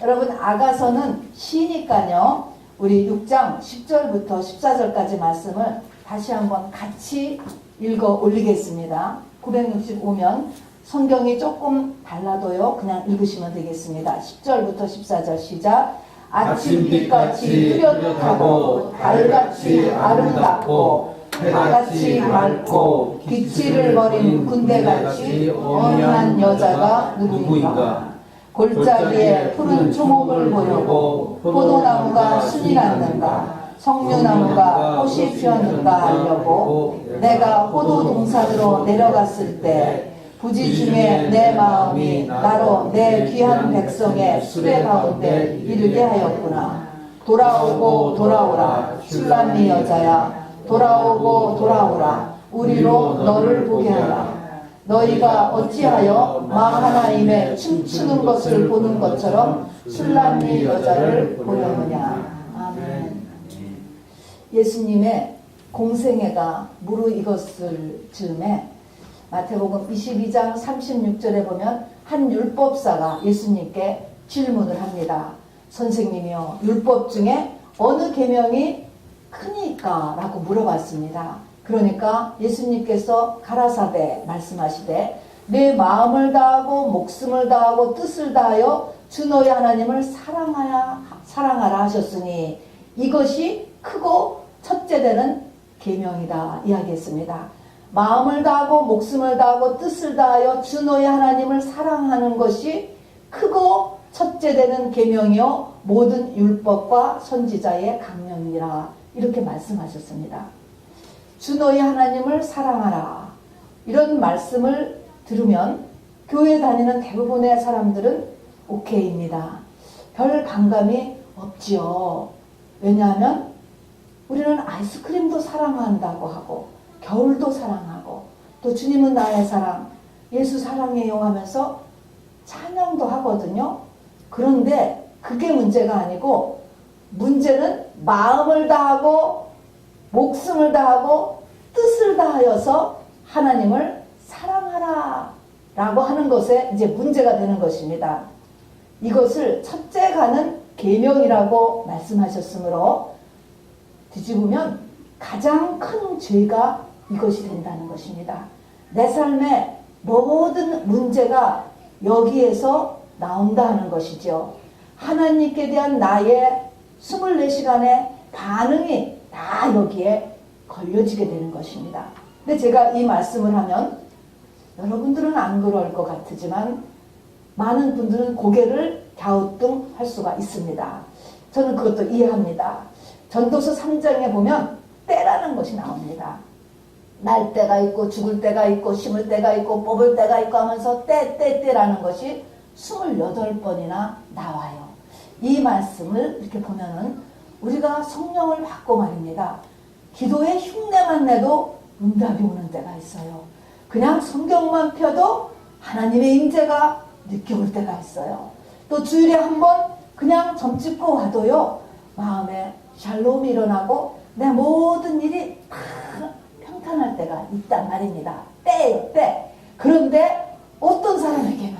여러분 아가서는 시니까요. 우리 6장 10절부터 14절까지 말씀을 다시 한번 같이 읽어 올리겠습니다. 965면 성경이 조금 달라도요. 그냥 읽으시면 되겠습니다. 10절부터 14절 시작. 아침빛같이 뚜렷하고 달같이 아름답고 해같이 맑고 기치를 버린 군대같이 어연한 여자가 누구인가. 골짜기에 푸른 초목을 보려고 포도나무가 순이 났는가 석류나무가 꽃이 피었는가 하려고 내가 포도 동산으로 내려갔을 때 부지 중에 내 마음이 나로 내 귀한 백성의 수레 가운데 이르게 하였구나. 돌아오고 돌아오라 술람미 여자야 돌아오고 돌아오라 우리로 너를 보게 하라. 너희가 어찌하여 마하나임에 춤추는 것을 보는 것처럼 술람미 여자를 보려느냐. 아멘. 예수님의 공생애가 무르익었을 즈음에 마태복음 22장 36절에 보면 한 율법사가 예수님께 질문을 합니다. 선생님이요, 율법 중에 어느 계명이 크니까? 라고 물어봤습니다. 그러니까 예수님께서 가라사대 말씀하시되 내 마음을 다하고 목숨을 다하고 뜻을 다하여 주 너희 하나님을 사랑하라 하셨으니 이것이 크고 첫째 되는 계명이다 이야기했습니다. 마음을 다하고 목숨을 다하고 뜻을 다하여 주 너희 하나님을 사랑하는 것이 크고 첫째 되는 계명이요 모든 율법과 선지자의 강령이라 이렇게 말씀하셨습니다. 주 너희 하나님을 사랑하라. 이런 말씀을 들으면 교회 다니는 대부분의 사람들은 오케이입니다. 별 반감이 없지요. 왜냐하면 우리는 아이스크림도 사랑한다고 하고 겨울도 사랑하고 또 주님은 나의 사랑, 예수 사랑해요 하면서 찬양도 하거든요. 그런데 그게 문제가 아니고 문제는 마음을 다하고 목숨을 다하고 뜻을 다하여서 하나님을 사랑하라 라고 하는 것에 이제 문제가 되는 것입니다. 이것을 첫째 가는 계명이라고 말씀하셨으므로 뒤집으면 가장 큰 죄가 이것이 된다는 것입니다. 내 삶의 모든 문제가 여기에서 나온다 하는 것이죠. 하나님께 대한 나의 24시간의 반응이 다 여기에 걸려지게 되는 것입니다. 근데 제가 이 말씀을 하면 여러분들은 안 그럴 것 같지만 많은 분들은 고개를 갸우뚱할 수가 있습니다. 저는 그것도 이해합니다. 전도서 3장에 보면 때라는 것이 나옵니다. 날 때가 있고 죽을 때가 있고 심을 때가 있고 뽑을 때가 있고 하면서 때라는 것이 28번이나 나와요. 이 말씀을 이렇게 보면은 우리가 성령을 받고 말입니다. 기도에 흉내만 내도 응답이 오는 때가 있어요. 그냥 성경만 펴도 하나님의 임재가 느껴올 때가 있어요. 또 주일에 한번 그냥 점 찍고 와도요. 마음에 샬롬이 일어나고 내 모든 일이 다 평탄할 때가 있단 말입니다. 때예요, 때. 그런데 어떤 사람에게는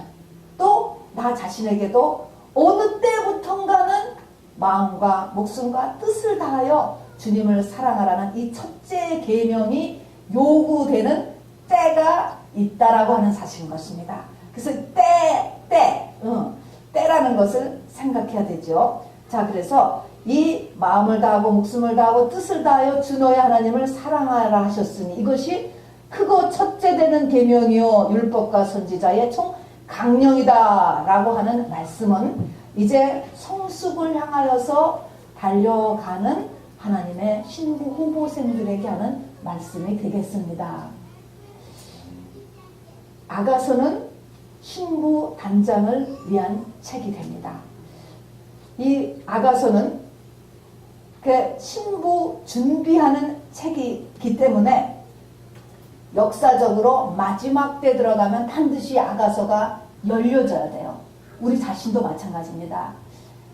또 나 자신에게도 어느 때부턴가는 마음과 목숨과 뜻을 다하여 주님을 사랑하라는 이 첫째 계명이 요구되는 때가 있다라고 하는 사실인 것입니다. 그래서 때라는 것을 생각해야 되죠. 자, 그래서 이 마음을 다하고 목숨을 다하고 뜻을 다하여 주 너의 하나님을 사랑하라 하셨으니 이것이 크고 첫째 되는 계명이요 율법과 선지자의 총 강령이다 라고 하는 말씀은 이제 성숙을 향하여서 달려가는 하나님의 신부 후보생들에게 하는 말씀이 되겠습니다. 아가서는 신부 단장을 위한 책이 됩니다. 이 아가서는 신부 준비하는 책이기 때문에 역사적으로 마지막 때 들어가면 반드시 아가서가 열려져야 돼요. 우리 자신도 마찬가지입니다.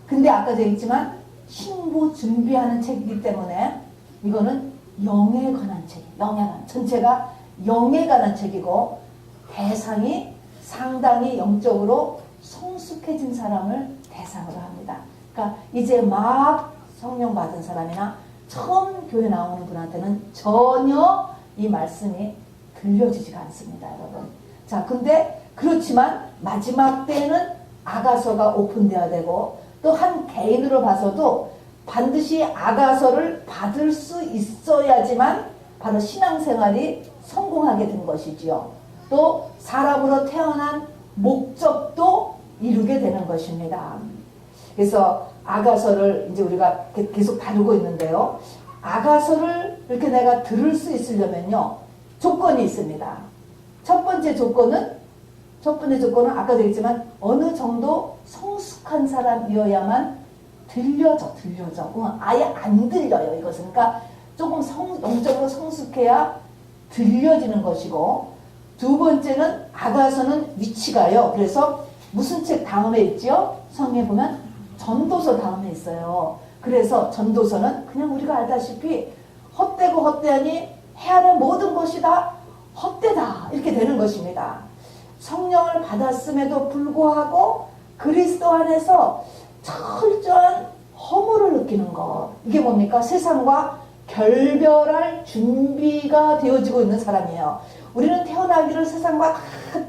근데 아까 얘기했지만 신부 준비하는 책이기 때문에 이거는 영에 관한 책이에요. 전체가 영에 관한 책이고 대상이 상당히 영적으로 성숙해진 사람을 대상으로 합니다. 그러니까 이제 막 성령 받은 사람이나 처음 교회 나오는 분한테는 전혀 이 말씀이 들려지지가 않습니다, 여러분. 자, 근데 그렇지만 마지막 때에는 아가서가 오픈되어야 되고, 또 한 개인으로 봐서도 반드시 아가서를 받을 수 있어야지만 바로 신앙생활이 성공하게 된 것이지요. 또 사람으로 태어난 목적도 이루게 되는 것입니다. 그래서 아가서를 이제 우리가 계속 다루고 있는데요. 아가서를 이렇게 내가 들을 수 있으려면요, 조건이 있습니다. 첫 번째 조건은 아까도 얘기했지만 어느 정도 성숙한 사람이어야만 들려져. 아예 안 들려요, 이것은. 그러니까 조금 영적으로 성숙해야 들려지는 것이고, 두 번째는 아가서는 위치가요. 그래서 무슨 책 다음에 있죠? 성경에 보면 전도서 다음에 있어요. 그래서 전도서는 그냥 우리가 알다시피 헛되고 헛되하니 해안의 모든 것이 다 헛되다, 이렇게 되는 것입니다. 성령을 받았음에도 불구하고 그리스도 안에서 철저한 허물을 느끼는 것, 이게 뭡니까? 세상과 결별할 준비가 되어지고 있는 사람이에요. 우리는 태어나기를 세상과 다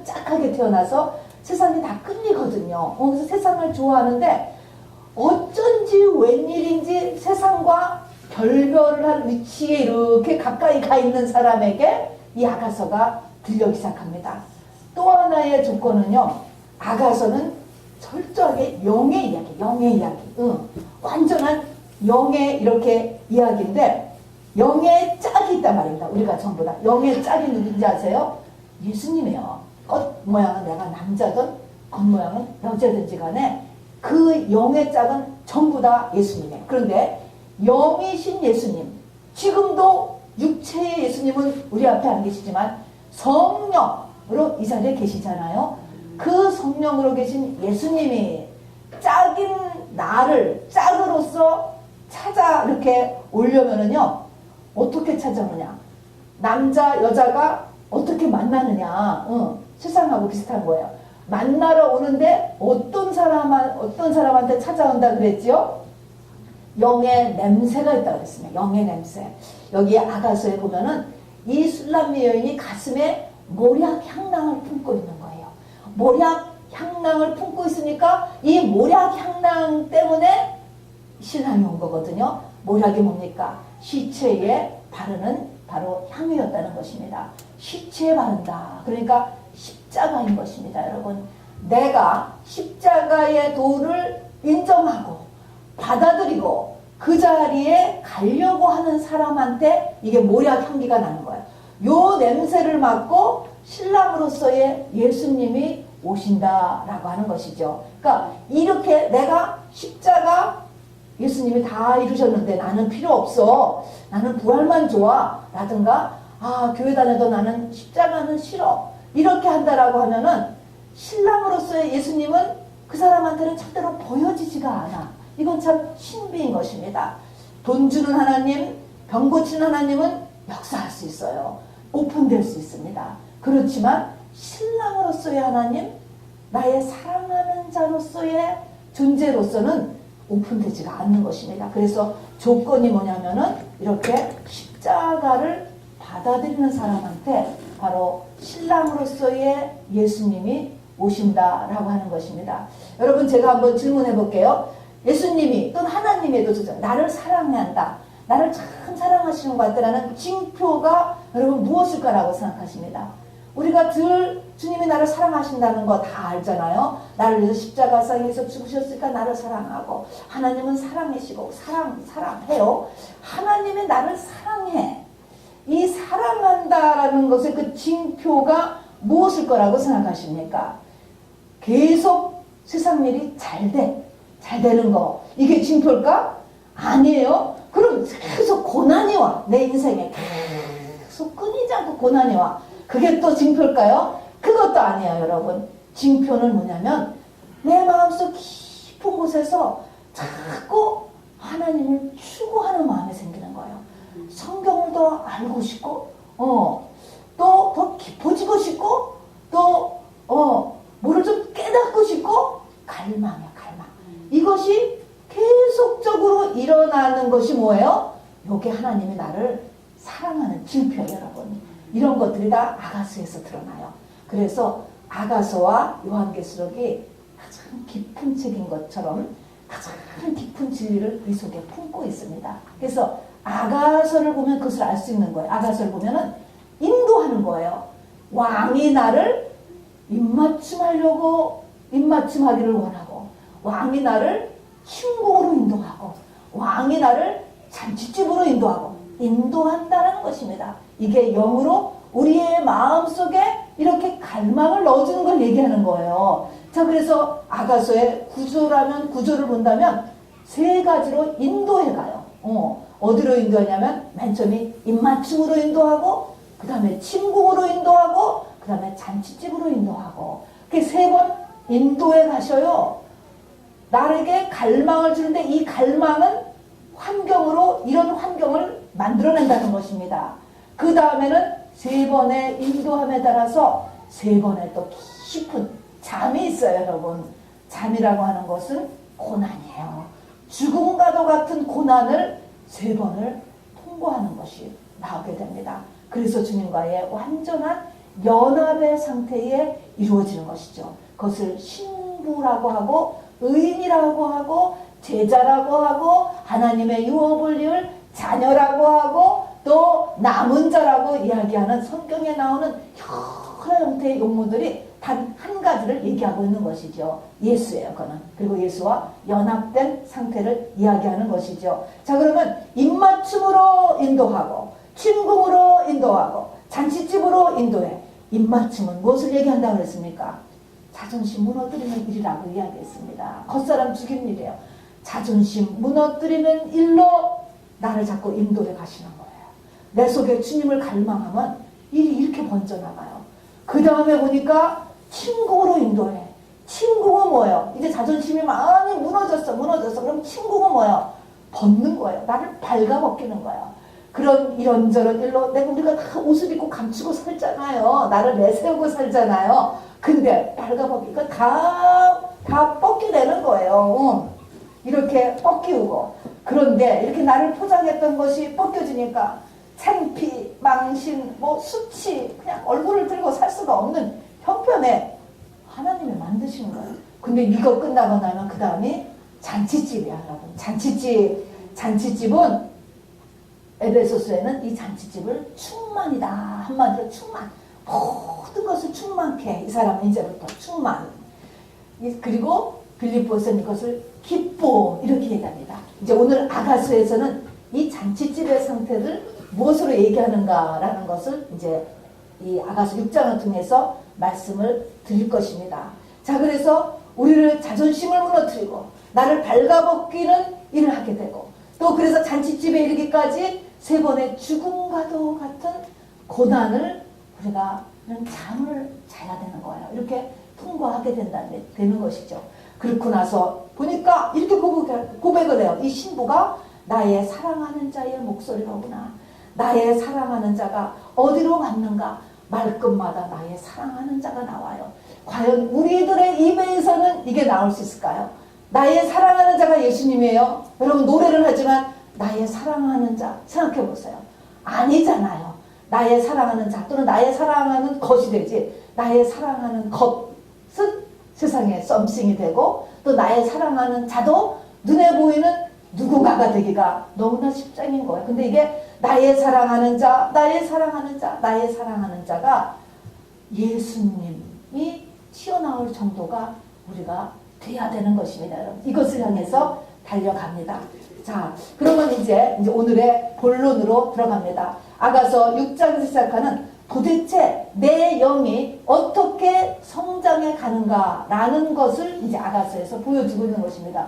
짝하게 태어나서 세상이 다 끌리거든요. 그래서 세상을 좋아하는데 어쩐지 웬일인지 세상과 결별을 한 위치에 이렇게 가까이 가 있는 사람에게 이 아가서가 들려오기 시작합니다. 또 하나의 조건은요, 아가서는 철저하게 영의 이야기. 완전한 영의 이렇게 이야기인데, 영의 짝이 있단 말입니다. 우리가 전부 다. 영의 짝이 누군지 아세요? 예수님이에요. 겉모양은 내가 남자든 겉모양은 여자든지 간에 그 영의 짝은 전부 다 예수님이에요. 그런데 영이신 예수님, 지금도 육체의 예수님은 우리 앞에 안 계시지만 성령으로 이 자리에 계시잖아요. 그 성령으로 계신 예수님이 짝인 나를 짝으로서 찾아 이렇게 오려면은요, 어떻게 찾아오느냐? 남자, 여자가 어떻게 만나느냐? 세상하고 비슷한 거예요. 만나러 오는데 어떤 사람한테 찾아온다 그랬지요? 영의 냄새가 있다고 그랬습니다. 영의 냄새. 여기 아가서에 보면은 이 술람미 여인이 가슴에 모략 향낭을 품고 있는 거예요. 모략 향낭을 품고 있으니까 이 모략 향낭 때문에 신랑이 온 거거든요. 모략이 뭡니까? 시체에 바르는 바로 향유였다는 것입니다. 시체에 바른다. 그러니까 십자가인 것입니다, 여러분. 내가 십자가의 도를 인정하고 받아들이고 그 자리에 가려고 하는 사람한테 이게 모략 향기가 나는 거예요. 요 냄새를 맡고 신랑으로서의 예수님이 오신다라고 하는 것이죠. 그러니까 이렇게 내가 십자가 예수님이 다 이루셨는데 나는 필요 없어, 나는 부활만 좋아 라든가, 교회 다녀도 나는 십자가는 싫어, 이렇게 한다라고 하면은 신랑으로서의 예수님은 그 사람한테는 절대로 보여지지가 않아. 이건 참 신비인 것입니다. 돈 주는 하나님, 병 고치는 하나님은 역사할 수 있어요. 오픈될 수 있습니다. 그렇지만 신랑으로서의 하나님, 나의 사랑하는 자로서의 존재로서는 오픈되지가 않는 것입니다. 그래서 조건이 뭐냐면은 이렇게 십자가를 받아들이는 사람한테 바로 신랑으로서의 예수님이 오신다라고 하는 것입니다. 여러분, 제가 한번 질문해 볼게요. 예수님이 또는 하나님에도 나를 사랑한다, 나를 참 사랑하시는 것 같다라는 징표가 여러분 무엇일까라고 생각하십니다? 우리가 늘 주님이 나를 사랑하신다는 거 다 알잖아요. 나를 위해서 십자가상에서 죽으셨으니까 나를 사랑하고, 하나님은 사랑이시고 사랑해요. 하나님이 나를 사랑해. 이 사랑한다라는 것의 그 징표가 무엇일 거라고 생각하십니까? 계속 세상 일이 잘 되는 거, 이게 징표일까? 아니에요. 그럼 계속 고난이 와. 내 인생에 계속 끊이지 않고 고난이 와. 그게 또 징표일까요? 그것도 아니에요, 여러분. 징표는 뭐냐면 내 마음속 깊은 곳에서 자꾸 하나님을 추구하는 마음이 생기는 거예요. 성경을 더 알고 싶고, 또 더 깊어지고 싶고, 또 뭐를 좀 깨닫고 싶고, 갈망이야, 갈망. 이것이 계속적으로 일어나는 것이 뭐예요? 요게 하나님이 나를 사랑하는 징표예요, 여러분. 이런 것들이 다 아가서에서 드러나요. 그래서 아가서와 요한계시록이 가장 깊은 책인 것처럼 가장 깊은 진리를 우리 속에 품고 있습니다. 그래서 아가서를 보면 그것을 알 수 있는 거예요. 아가서를 보면은 인도하는 거예요. 왕이 나를 입맞춤하기를 원하고, 왕이 나를 침공으로 인도하고, 왕이 나를 잔치집으로 인도한다는 것입니다. 이게 영으로 우리의 마음속에 이렇게 갈망을 넣어주는 걸 얘기하는 거예요. 자, 그래서 아가서의 구조를 본다면 세 가지로 인도해 가요. 어디로 인도하냐면 맨 처음에 입맞춤으로 인도하고, 그 다음에 침공으로 인도하고, 그 다음에 잔치집으로 인도하고, 그렇게 세 번 인도해 가셔요. 나에게 갈망을 주는데 이 갈망은 환경으로 이런 환경을 만들어낸다는 것입니다. 그 다음에는 세 번의 인도함에 따라서 세 번의 또 깊은 잠이 있어요, 여러분. 잠이라고 하는 것은 고난이에요. 죽음과도 같은 고난을 세 번을 통과하는 것이 나오게 됩니다. 그래서 주님과의 완전한 연합의 상태에 이루어지는 것이죠. 그것을 신부라고 하고 의인이라고 하고 제자라고 하고 하나님의 유업을 이을 자녀라고 하고 또 남은 자라고 이야기하는 성경에 나오는 여러 형태의 용어들이 단 한 가지를 얘기하고 있는 것이죠. 예수예요, 그거는. 그리고 예수와 연합된 상태를 이야기하는 것이죠. 자, 그러면 입맞춤으로 인도하고 침공으로 인도하고 잔치집으로 인도해. 입맞춤은 무엇을 얘기한다고 그랬습니까? 자존심 무너뜨리는 일이라고 이야기했습니다. 겉사람 죽인 일이에요. 자존심 무너뜨리는 일로 나를 자꾸 인도해 가시는 거예요. 내 속에 주님을 갈망하면 일이 이렇게 번져나가요. 그 다음에 보니까 침공으로 인도해. 침공은 뭐예요? 이제 자존심이 많이 무너졌어. 그럼 침공은 뭐예요? 벗는 거예요. 나를 발가벗기는 거예요. 그런 이런저런 일로 우리가 다 옷을 입고 감추고 살잖아요. 나를 내세우고 살잖아요. 근데 발가벗기가 다 뻗기되는 거예요. 이렇게 뻗기우고. 그런데 이렇게 나를 포장했던 것이 벗겨지니까 창피, 망신, 수치, 그냥 얼굴을 들고 살 수가 없는 형편에 하나님이 만드시는 거예요. 근데 이거 끝나고 나면 그 다음이 잔치집이야, 여러분. 잔치집은 에베소서에는 이 잔치집을 충만이다. 한마디로 충만. 모든 것을 충만케 해. 이 사람은 이제부터 충만. 그리고 빌립보서는 이것을 기쁨 이렇게 얘기합니다. 이제 오늘 아가서에서는 이 잔치집의 상태를 무엇으로 얘기하는가라는 것을 이제 이 아가서 6장을 통해서 말씀을 드릴 것입니다. 자, 그래서 우리를 자존심을 무너뜨리고 나를 발가벗기는 일을 하게 되고 또 그래서 잔치집에 이르기까지 세 번의 죽음과도 같은 고난을 우리가 잠을 자야 되는 거예요. 이렇게 통과하게 되는 것이죠. 그렇고 나서 보니까 이렇게 고백을 해요. 이 신부가 나의 사랑하는 자의 목소리로구나. 나의 사랑하는 자가 어디로 갔는가? 말끝마다 나의 사랑하는 자가 나와요. 과연 우리들의 입에서는 이게 나올 수 있을까요? 나의 사랑하는 자가 예수님이에요. 여러분 노래를 하지만 나의 사랑하는 자 생각해 보세요. 아니잖아요. 나의 사랑하는 자 또는 나의 사랑하는 것이 되지 나의 사랑하는 것은 세상에 썸씽이 되고 또 나의 사랑하는 자도 눈에 보이는 누군가가 되기가 너무나 십장인 거예요. 근데 이게 나의 사랑하는 자, 나의 사랑하는 자, 나의 사랑하는 자가 예수님이 튀어나올 정도가 우리가 돼야 되는 것입니다. 여러분. 이것을 향해서 달려갑니다. 자, 그러면 이제 오늘의 본론으로 들어갑니다. 아가서 6장에서 시작하는 도대체 내 영이 어떻게 성장해 가는가라는 것을 이제 아가서에서 보여주고 있는 것입니다.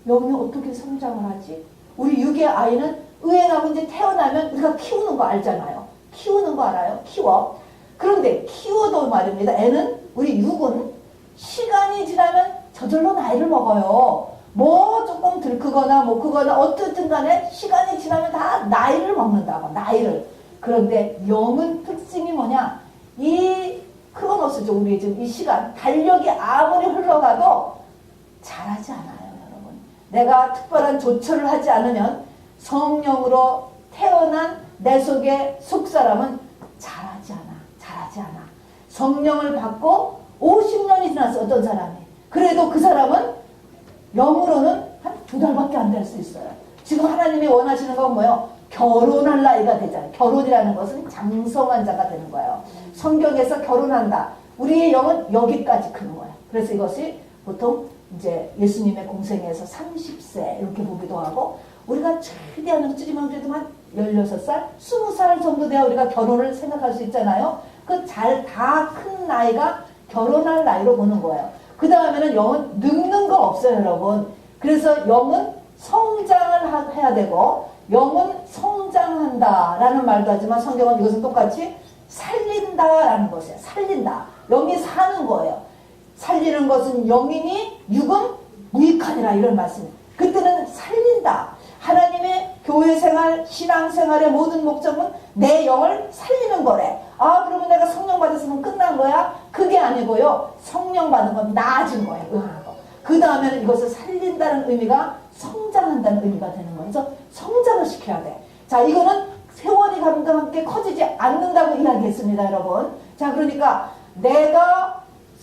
영이 어떻게 성장을 하지? 우리 육의 아이는 의행하고 이제 태어나면 우리가 키우는 거 알잖아요. 키우는 거 알아요? 키워. 그런데 키워도 말입니다. 애는 우리 육은 시간이 지나면 저절로 나이를 먹어요. 뭐 조금 들크거나 뭐 크거나 어떻든 간에 시간이 지나면 다 나이를 먹는다고. 나이를. 그런데 영은 특징이 뭐냐? 이 크로노스죠. 우리 지금 이 시간 달력이 아무리 흘러가도 자라지 않아요, 여러분. 내가 특별한 조처를 하지 않으면 성령으로 태어난 내 속의 속사람은 자라지 않아. 성령을 받고 50년이 지났어, 어떤 사람이. 그래도 그 사람은 영으로는 한 2달밖에 안 될 수 있어요. 지금 하나님이 원하시는 건 뭐예요? 결혼할 나이가 되잖아요. 결혼이라는 것은 장성한 자가 되는 거예요. 성경에서 결혼한다. 우리의 영은 여기까지 크는 거예요. 그래서 이것이 보통 이제 예수님의 공생에서 30세 이렇게 보기도 하고, 우리가 최대한 줄이면 그래도 한 16살, 20살 정도 돼야 우리가 결혼을 생각할 수 있잖아요. 그 잘 다 큰 나이가 결혼할 나이로 보는 거예요. 그 다음에는 영은 늙는 거 없어요, 여러분. 그래서 영은 성장을 해야 되고, 영은 성장한다라는 말도 하지만 성경은 이것은 똑같이 살린다라는 것이에요. 살린다. 영이 사는 거예요. 살리는 것은 영이니 육은 무익하니라, 이런 말씀이에요. 그때는 살린다. 하나님의 교회 생활, 신앙 생활의 모든 목적은 내 영을 살리는 거래. 아, 그러면 내가 성령 받았으면 끝난 거야? 그게 아니고요. 성령 받은 건 나아진 거예요. 응하고. 그 다음에는 이것을 살린다는 의미가 성장한다는 의미가 되는 거예요. 그래서 성장을 시켜야 돼. 자, 이거는 세월이 감과 함께 커지지 않는다고 이야기했습니다, 여러분. 자, 그러니까 내가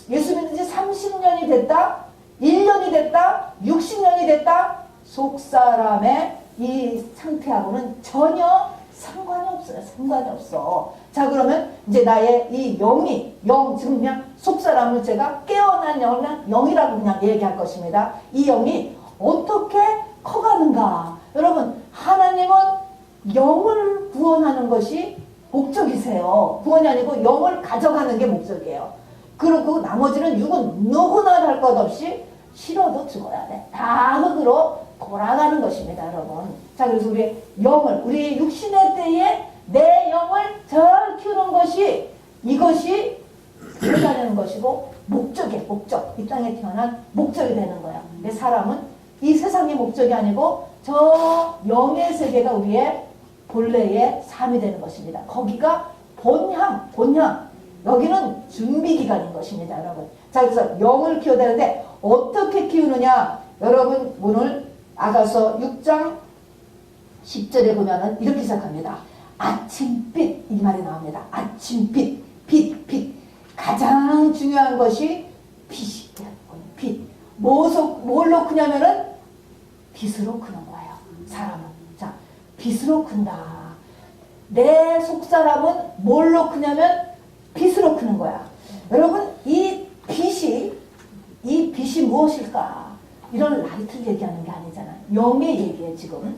예수 믿은 지 30년이 됐다, 1년이 됐다, 60년이 됐다, 속사람의 이 상태하고는 전혀 상관이 없어요. 상관이 없어. 자, 그러면 이제 나의 이 지금 그냥 속사람을 제가 깨어난 영을 그냥 영이라고 그냥 얘기할 것입니다. 이 영이 어떻게 커가는가. 여러분, 하나님은 영을 구원하는 것이 목적이세요. 구원이 아니고 영을 가져가는 게 목적이에요. 그리고 나머지는 육은 누구나 할 것 없이 싫어도 죽어야 돼. 다 흙으로 돌아가는 것입니다, 여러분. 자, 그래서 우리의 영을, 우리 육신의 때에 내 영을 잘 키우는 것이, 이것이 살아가는 것이고 목적이에요. 목적. 이 땅에 태어난 목적이 되는 거야. 내 사람은 이 세상의 목적이 아니고 저 영의 세계가 우리의 본래의 삶이 되는 것입니다. 거기가 본향. 여기는 준비기간인 것입니다, 여러분. 자, 그래서 영을 키워야 되는데 어떻게 키우느냐? 여러분, 오늘 아가서 6장 10절에 보면은 이렇게 시작합니다. 아침빛, 이 말이 나옵니다. 아침빛, 빛. 가장 중요한 것이 빛이에요. 빛. 뭘로 크냐면은 빛으로 크는 거예요. 사람은. 자, 빛으로 큰다. 내 속사람은 뭘로 크냐면 빛으로 크는 거야. 여러분, 이 빛이 무엇일까? 이런 라이트를 얘기하는 게 아니잖아. 영의 얘기예요, 지금.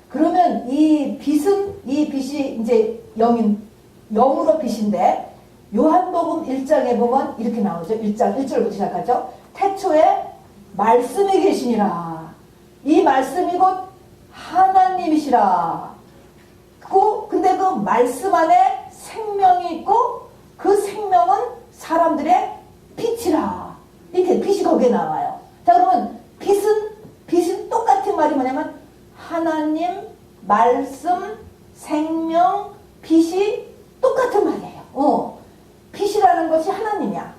그러면 이 빛이 이제 영으로 빛인데, 요한복음 1장에 보면 이렇게 나오죠. 1장 1절부터 시작하죠. 태초에 말씀이 계시니라. 이 말씀이 곧 하나님이시라. 근데 그 말씀 안에 생명이 있고, 그 생명은 사람들의 빛이라. 이렇게 빛이 거기에 나와요. 자, 그러면 빛은 똑같은 말이 뭐냐면 하나님, 말씀, 생명, 빛이 똑같은 말이에요. 빛이라는 것이 하나님이야.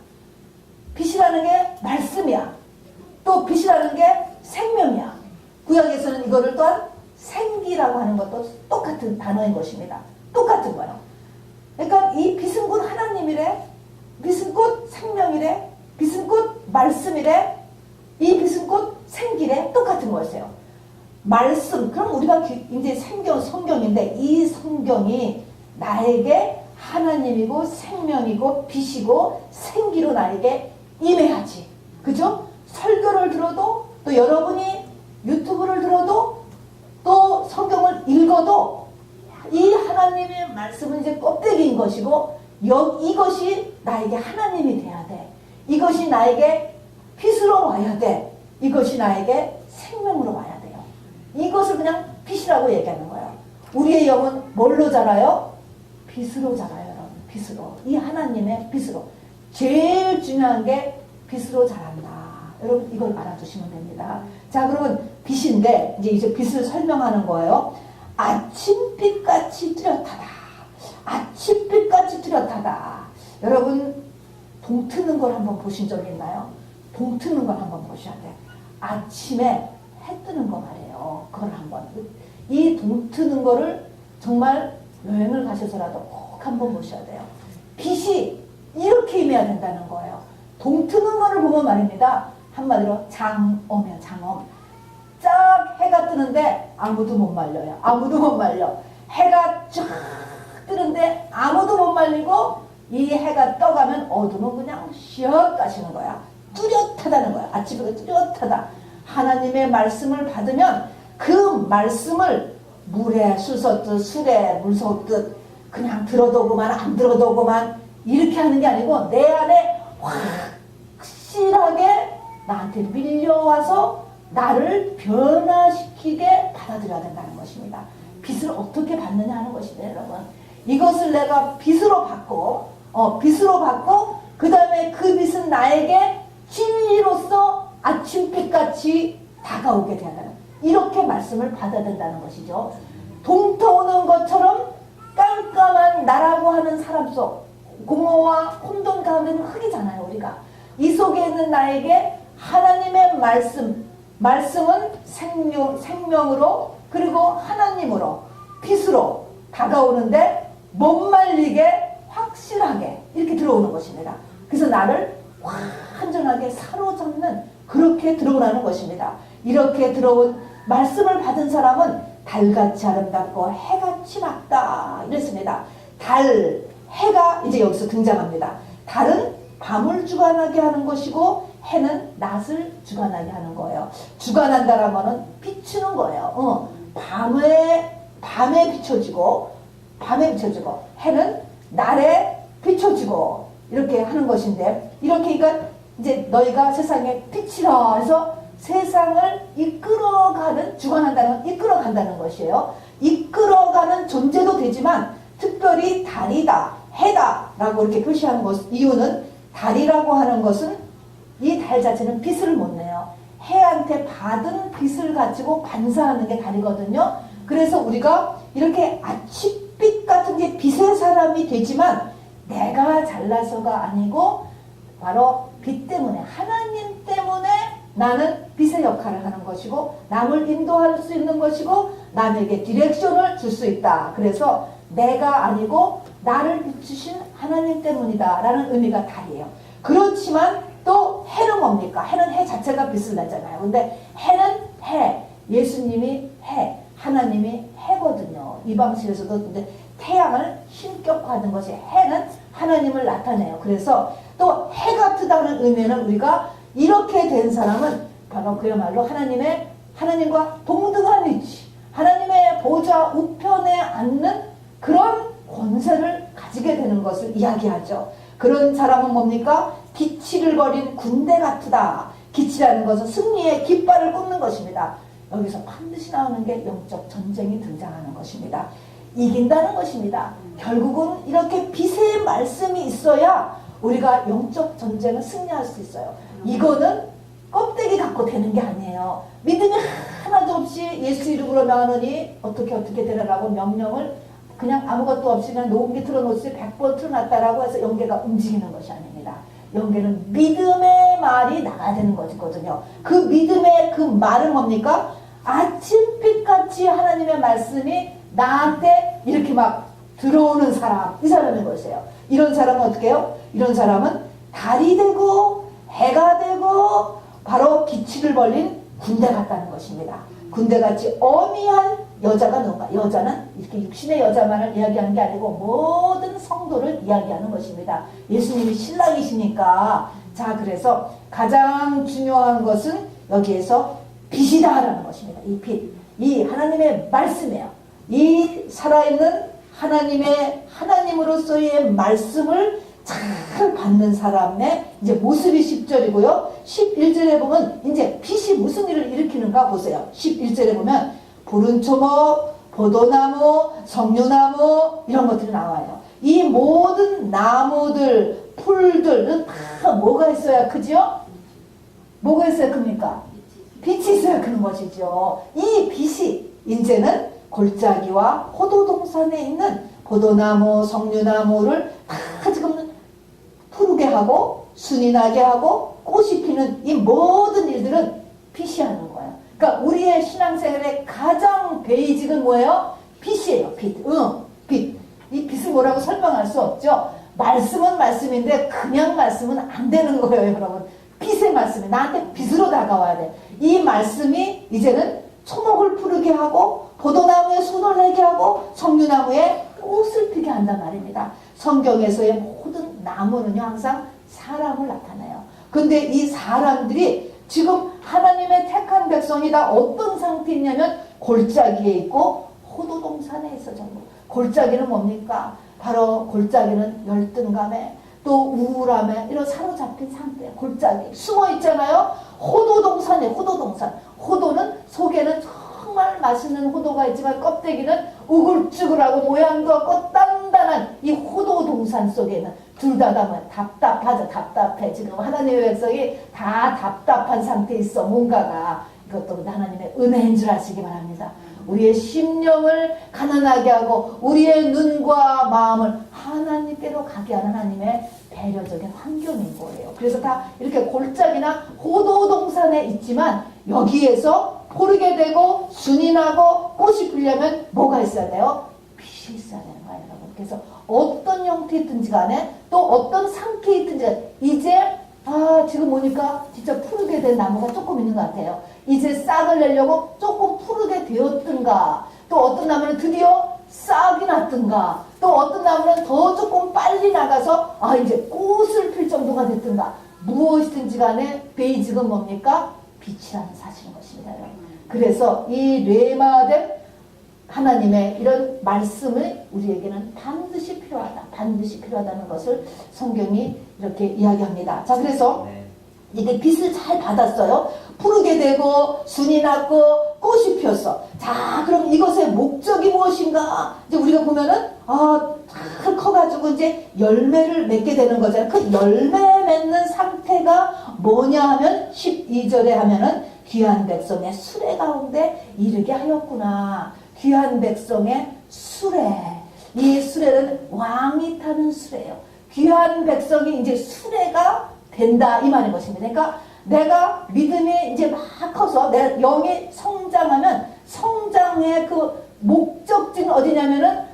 빛이라는 게 말씀이야. 또 빛이라는 게 생명이야. 구약에서는 이거를 또한 생기라고 하는 것도 똑같은 단어인 것입니다. 똑같은 거예요. 그러니까 이 빛은 곧 하나님이래. 빛은 곧 생명이래. 빛은 곧 말씀이래. 이 빛은 곧 생기래. 똑같은 것이에요. 말씀. 그럼 우리가 이제 성경인데, 이 성경이 나에게 하나님이고 생명이고 빛이고 생기로 나에게 임해야지. 그죠? 설교를 들어도, 또 여러분이 유튜브를 들어도, 또 성경을 읽어도 이 하나님의 말씀은 이제 껍데기인 것이고, 이것이 나에게 하나님이 돼야 돼. 이것이 나에게 빛으로 와야 돼. 이것이 나에게 생명으로 와야 돼요. 이것을 그냥 빛이라고 얘기하는 거예요. 우리의 영은 뭘로 자라요? 빛으로 자라요, 여러분. 빛으로. 이 하나님의 빛으로. 제일 중요한 게 빛으로 자란다. 여러분, 이걸 알아두시면 됩니다. 자, 그러면 빛인데, 이제 빛을 설명하는 거예요. 아침빛같이 뚜렷하다. 아침빛같이 뚜렷하다. 여러분, 동트는 걸 한번 보신 적 있나요? 동트는 걸 한번 보셔야 돼. 아침에 해 뜨는 거 말이에요. 그걸 한번 이 동트는 거를 정말 여행을 가셔서라도 꼭 한번 보셔야 돼요. 빛이 이렇게 임해야 된다는 거예요. 동트는 거를 보면 말입니다. 한마디로 장엄이야, 장엄. 쫙 해가 뜨는데 아무도 못 말려요. 아무도 못 말려. 해가 쫙 뜨는데 아무도 못 말리고 이 해가 떠가면 어둠은 그냥 슉 가시는 거야. 뚜렷하다는 거야. 아침에 뚜렷하다. 하나님의 말씀을 받으면 그 말씀을 물에 술 섞듯 술에 물 섞듯 그냥 들어도 오고만 안 들어도 오고만 이렇게 하는 게 아니고 내 안에 확실하게 나한테 밀려와서 나를 변화시키게 받아들여야 된다는 것입니다. 빛을 어떻게 받느냐 하는 것입니다, 여러분. 이것을 내가 빛으로 받고 그 다음에 그 빛은 나에게 진리로서 아침빛같이 다가오게 되는 이렇게 말씀을 받아야 된다는 것이죠. 동터오는 것처럼 깜깜한 나라고 하는 사람 속 공허와 혼돈 가운데는 흙이잖아요, 우리가. 이 속에 있는 나에게 하나님의 말씀은 생명으로 그리고 하나님으로 빛으로 다가오는데 못 말리게 확실하게 이렇게 들어오는 것입니다. 그래서 나를 완전하게 사로잡는 그렇게 들어오라는 것입니다. 이렇게 들어온 말씀을 받은 사람은 달같이 아름답고 해같이 맑다 이랬습니다. 해가 이제 여기서 등장합니다. 달은 밤을 주관하게 하는 것이고 해는 낮을 주관하게 하는 거예요. 주관한다는 거는 비추는 거예요. 밤에 비춰지고 해는 날에 비춰지고 이렇게 하는 것인데 이렇게 그러니까 이제 너희가 세상에 빛이라 해서 세상을 이끌어가는 주관한다는 건 이끌어간다는 것이에요. 이끌어가는 존재도 되지만 특별히 달이다, 해다 라고 이렇게 표시하는 것 이유는 달이라고 하는 것은 이 달 자체는 빛을 못 내요. 해한테 받은 빛을 가지고 반사하는 게 달이거든요. 그래서 우리가 이렇게 아침빛 같은 게 빛의 사람이 되지만 내가 잘나서가 아니고 바로 빛 때문에 하나님 때문에 나는 빛의 역할을 하는 것이고 남을 인도할 수 있는 것이고 남에게 디렉션을 줄 수 있다. 그래서 내가 아니고 나를 비추신 하나님 때문이다 라는 의미가 달이에요. 그렇지만 또 해는 뭡니까? 해는 해 자체가 빛을 내잖아요. 근데 해는 해, 예수님이 해, 하나님이 해거든요. 이 방식에서도 근데 태양을 신격화하는 것이 해는 하나님을 나타내요. 그래서 또 해 같다는 의미는 우리가 이렇게 된 사람은 바로 그야말로 하나님과 동등한 위치, 하나님의 보좌 우편에 앉는 그런 권세를 가지게 되는 것을 이야기하죠. 그런 사람은 뭡니까? 기치를 벌인 군대 같으다. 기치라는 것은 승리의 깃발을 꽂는 것입니다. 여기서 반드시 나오는 게 영적 전쟁이 등장하는 것입니다. 이긴다는 것입니다. 결국은 이렇게 빛의 말씀이 있어야 우리가 영적 전쟁을 승리할 수 있어요. 이거는 껍데기 갖고 되는 게 아니에요. 믿음이 하나도 없이 예수 이름으로 명하노니 어떻게 되라라고 명령을 그냥 아무것도 없이 그냥 녹음기 틀어놓지 100번 틀어놨다라고 해서 영계가 움직이는 것이 아닙니다. 영계는 믿음의 말이 나가야 되는 것이거든요. 그 믿음의 그 말은 뭡니까? 아침빛같이 하나님의 말씀이 나한테 이렇게 막 들어오는 사람, 이 사람인 것이에요. 이런 사람은 어떻게 해요? 이런 사람은 달이 되고 해가 되고 바로 기치를 벌린 군대 같다는 것입니다. 군대같이 어미한 여자가 누군가? 여자는 이렇게 육신의 여자만을 이야기하는 게 아니고 모든 성도를 이야기하는 것입니다. 예수님이 신랑이시니까. 자, 그래서 가장 중요한 것은 여기에서 빛이다라는 것입니다. 이 빛, 이 하나님의 말씀이에요. 이 살아있는 하나님으로서의 말씀을 잘 받는 사람의 이제 모습이 10절이고요. 11절에 보면 이제 빛이 무슨 일을 일으키는가 보세요. 11절에 보면 푸른 초목, 포도나무, 석류나무 이런 것들이 나와요. 이 모든 나무들, 풀들은 다 뭐가 있어야 크죠? 뭐가 있어야 큽니까? 빛이 있어야 크는 것이죠. 이 빛이 이제는 골짜기와 포도동산에 있는 포도나무, 석류나무를 다 지금 푸르게 하고 순이 나게 하고 꽃이 피는 이 모든 일들은 빛이 하는 거예요. 그러니까 우리의 신앙생활의 가장 베이직은 뭐예요? 빛이에요. 빛. 빛. 이 빛을 뭐라고 설명할 수 없죠. 말씀은 말씀인데 그냥 말씀은 안 되는 거예요, 여러분. 빛의 말씀이 나한테 빛으로 다가와야 돼. 이 말씀이 이제는 초목을 푸르게 하고 포도나무에 손을 내게 하고 석류나무에 꽃을 피게 한단 말입니다. 성경에서의 모든 나무는요 항상 사람을 나타내요. 근데 이 사람들이 지금 하나님의 택한 백성이 다 어떤 상태에 있냐면 골짜기에 있고 호도동산에 있어. 전부 골짜기는 뭡니까? 바로 골짜기는 열등감에 또 우울함에 이런 사로잡힌 상태. 골짜기 숨어 있잖아요. 호도동산이에요. 호도동산. 호도는 속에는 정말 맛있는 호도가 있지만 껍데기는 우글쭈글하고 모양도 없고 단단한 이 호도동산 속에는 둘 다 답답하죠. 답답해. 지금 하나님의 백성이 다 답답한 상태에 있어. 뭔가가. 이것도 하나님의 은혜인 줄 아시기 바랍니다. 우리의 심령을 가난하게 하고 우리의 눈과 마음을 하나님께로 가게 하는 하나님의 배려적인 환경인 거예요. 그래서 다 이렇게 골짜기나 호도동산에 있지만 여기에서 포르게 되고 순이 나고 꽃이 피려면 뭐가 있어야 돼요? 빛이 있어야 되는 거예요, 여러분. 그래서 어떤 형태에 있든지 간에 또 어떤 상태에 있든지 간에 이제 지금 보니까 진짜 푸르게 된 나무가 조금 있는 것 같아요. 이제 싹을 내려고 조금 푸르게 되었든가, 또 어떤 나무는 드디어 싹이 났든가, 또 어떤 나무는 더 조금 빨리 나가서 이제 꽃을 필 정도가 됐든가, 무엇이든지 간에 베이직은 뭡니까? 빛이라는 사실인 것입니다, 여러분. 그래서 이 뇌마된 하나님의 이런 말씀을 우리에게는 반드시 필요하다. 반드시 필요하다는 것을 성경이 이렇게 이야기합니다. 자, 그래서 이게 빛을 잘 받았어요. 푸르게 되고 순이 났고 꽃이 피었어. 자, 그럼 이것의 목적이 무엇인가? 이제 우리가 보면은 잘 커가지고 이제 열매를 맺게 되는 거잖아요. 그 열매 맺는 상태가 뭐냐 하면 12절에 하면은 귀한 백성의 수레 가운데 이르게 하였구나. 귀한 백성의 수레. 이 수레는 왕이 타는 수레예요. 귀한 백성이 이제 수레가 된다 이 말인 것입니다. 그러니까 내가 믿음이 이제 막 커서 내 영이 성장하면 성장의 그 목적지는 어디냐면은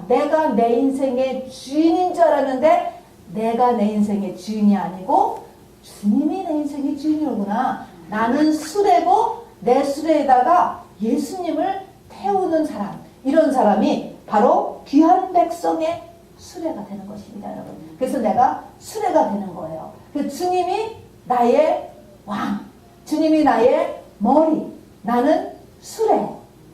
내가 내 인생의 주인인 줄 알았는데 내가 내 인생의 주인이 아니고 주님이 내 인생의 주인이구나. 나는 수레고 내 수레에다가 예수님을 태우는 사람, 이런 사람이 바로 귀한 백성의 수레가 되는 것입니다, 여러분. 그래서 내가 수레가 되는 거예요. 주님이 나의 왕, 주님이 나의 머리, 나는 수레.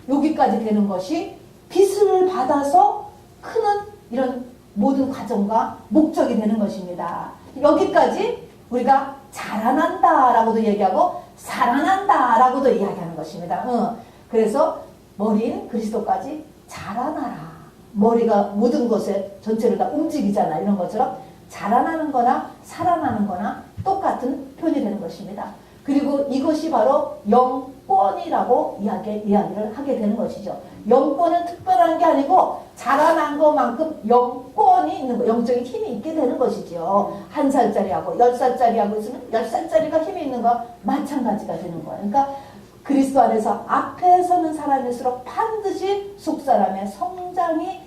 여기까지 되는 것이 빛을 받아서 크는 이런 모든 과정과 목적이 되는 것입니다. 여기까지 우리가 자라난다라고도 얘기하고 살아난다라고도 이야기하는 것입니다. 그래서 머리인 그리스도까지 자라나라. 머리가 모든 것에 전체를 다 움직이잖아. 이런 것처럼 자라나는 거나 살아나는 거나 똑같은 표현이 되는 것입니다. 그리고 이것이 바로 영권이라고 이야기를 하게 되는 것이죠. 영권은 특별한 게 아니고 자라난 것만큼 영권이 있는 거, 영적인 힘이 있게 되는 것이죠. 1살짜리하고 10살짜리하고 있으면 10살짜리가 힘이 있는 거 마찬가지가 되는 거예요. 그러니까 그리스도 안에서 앞에 서는 사람일수록 반드시 속사람의 성장이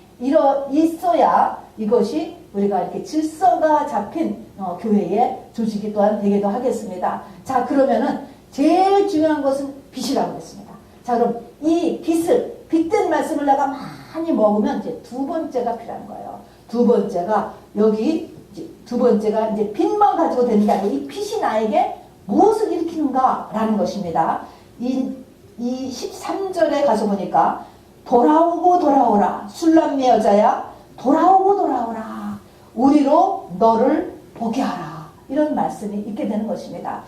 있어야 이것이 우리가 이렇게 질서가 잡힌 교회의 조직이 또한 되기도 하겠습니다. 자, 그러면은 제일 중요한 것은 빛이라고 했습니다. 자, 그럼 이 빛된 말씀을 내가 많이 먹으면 이제 두 번째가 필요한 거예요. 두 번째가 이제 빛만 가지고 되는 게 아니고 이 빛이 나에게 무엇을 일으키는가라는 것입니다. 이 13절에 가서 보니까 돌아오고 돌아오라 술람미 여자야 돌아오고 돌아오라 우리로 너를 보게 하라 이런 말씀이 있게 되는 것입니다.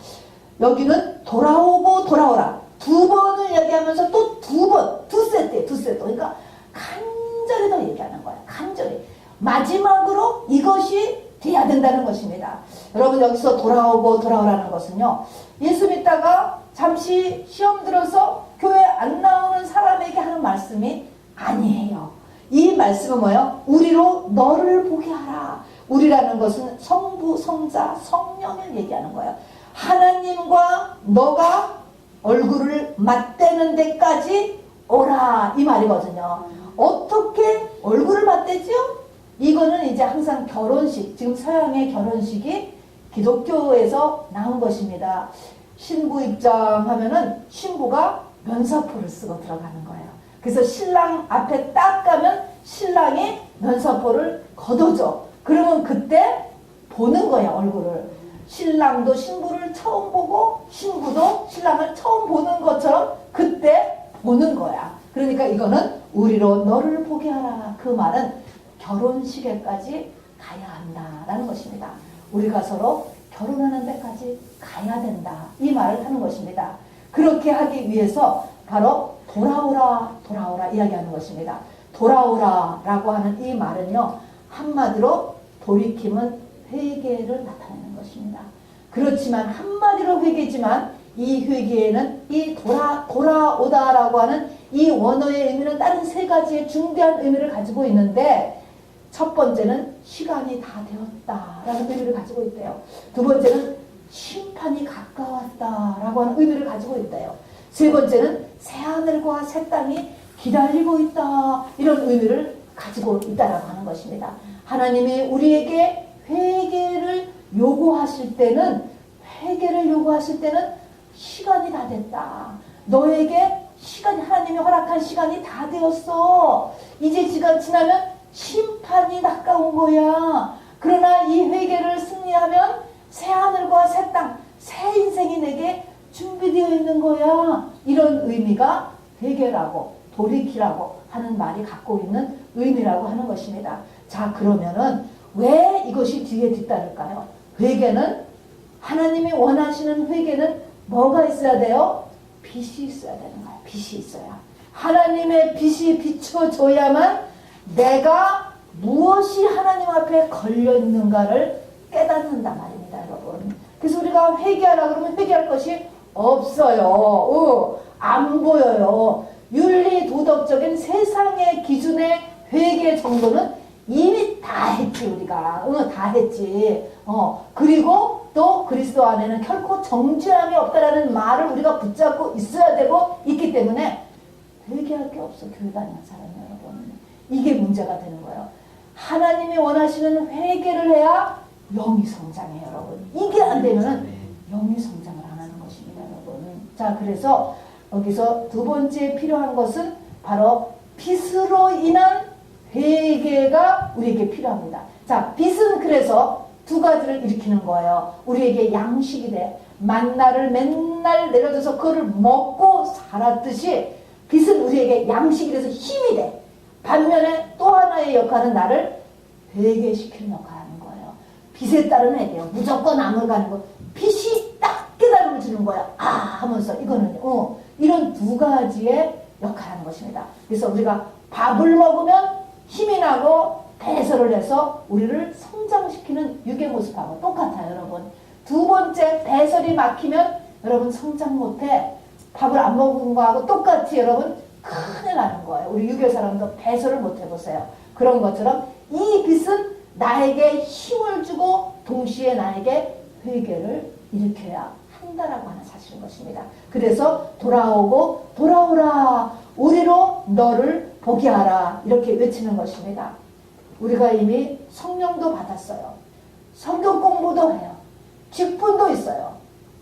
여기는 돌아오고 돌아오라 두 번을 얘기하면서 또 두 세트 그러니까 간절히 더 얘기하는 거예요. 간절히 마지막으로 이것이 돼야 된다는 것입니다. 여러분 여기서 돌아오고 돌아오라는 것은요 예수 믿다가 잠시 시험 들어서 교회 안 나오는 사람에게 하는 말씀이 아니에요. 이 말씀은 뭐예요? 우리로 너를 보게 하라. 우리라는 것은 성부, 성자, 성령을 얘기하는 거예요. 하나님과 너가 얼굴을 맞대는 데까지 오라 이 말이거든요. 어떻게 얼굴을 맞대죠? 이거는 이제 항상 결혼식, 지금 서양의 결혼식이 기독교에서 나온 것입니다. 신부 입장하면은 신부가 면사포를 쓰고 들어가는 거예요. 그래서 신랑 앞에 딱 가면 신랑이 면사포를 걷어줘. 그러면 그때 보는 거야, 얼굴을. 신랑도 신부를 처음 보고 신부도 신랑을 처음 보는 것처럼 그때 보는 거야. 그러니까 이거는 우리로 너를 보게 하라. 그 말은 결혼식에까지 가야 한다라는 것입니다. 우리가 서로 결혼하는 데까지 가야 된다. 이 말을 하는 것입니다. 그렇게 하기 위해서 바로 돌아오라, 돌아오라 이야기하는 것입니다. 돌아오라 라고 하는 이 말은요, 한마디로 돌이킴은 회개를 나타내는 것입니다. 그렇지만 한마디로 회개지만 이 회개에는 이 돌아오다라고 하는 이 원어의 의미는 다른 세 가지의 중대한 의미를 가지고 있는데, 첫 번째는 시간이 다 되었다라는 의미를 가지고 있대요. 두 번째는 심판이 가까웠다라고 하는 의미를 가지고 있대요. 세 번째는 새하늘과 새 땅이 기다리고 있다, 이런 의미를 가지고 있다라고 하는 것입니다. 하나님이 우리에게 회개를 요구하실 때는 시간이 다 됐다. 너에게 시간이, 하나님이 허락한 시간이 다 되었어. 이제 시간 지나면 심판이 가까운 거야. 그러나 이 회개를 승리하면 새 하늘과 새 땅, 새 인생이 내게 준비되어 있는 거야. 이런 의미가 회개라고, 돌이키라고 하는 말이 갖고 있는 의미라고 하는 것입니다. 자, 그러면은 왜 이것이 뒤에 뒤따를까요? 회개는, 하나님이 원하시는 회개는 뭐가 있어야 돼요? 빛이 있어야 되는 거예요. 빛이 있어야. 하나님의 빛이 비춰줘야만 내가 무엇이 하나님 앞에 걸려있는가를 깨닫는다 말입니다, 여러분. 그래서 우리가 회개하라 그러면 회개할 것이 없어요. 안 보여요. 윤리 도덕적인 세상의 기준의 회개 정도는 이미 다 했지, 우리가. 다 했지. 그리고 또 그리스도 안에는 결코 정죄함이 없다라는 말을 우리가 붙잡고 있어야 되고 있기 때문에 회개할 게 없어, 교회 다니는 사람이, 여러분. 이게 문제가 되는 거예요. 하나님이 원하시는 회개를 해야 영이 성장해요, 여러분. 이게 안 되면은 영이 성장을 안 하는 것입니다, 여러분. 자, 그래서 여기서 두 번째 필요한 것은 바로 빛으로 인한 회개가 우리에게 필요합니다. 자, 빛은 그래서 두 가지를 일으키는 거예요. 우리에게 양식이 돼. 만나를 맨날 내려줘서 그거를 먹고 살았듯이 빛은 우리에게 양식이 돼서 힘이 돼. 반면에 또 하나의 역할은 나를 회개시키는 역할을 하는 거예요. 빛에 따른 회개요. 무조건 암을 가는 거. 빛이 딱 깨달음을 주는 거야. 아 하면서 이거는 이런 두 가지의 역할을 하는 것입니다. 그래서 우리가 밥을 먹으면 힘이 나고 배설을 해서 우리를 성장시키는 육의 모습하고 똑같아요, 여러분. 두 번째 배설이 막히면 여러분 성장 못해. 밥을 안 먹은 거하고 똑같이 여러분 큰일 나는 거예요. 우리 유교 사람도 배설을 못 해보세요. 그런 것처럼 이 빛은 나에게 힘을 주고 동시에 나에게 회개를 일으켜야 한다라고 하는 사실인 것입니다. 그래서 돌아오고 돌아오라, 우리로 너를 보게 하라, 이렇게 외치는 것입니다. 우리가 이미 성령도 받았어요. 성경 공부도 해요. 직분도 있어요.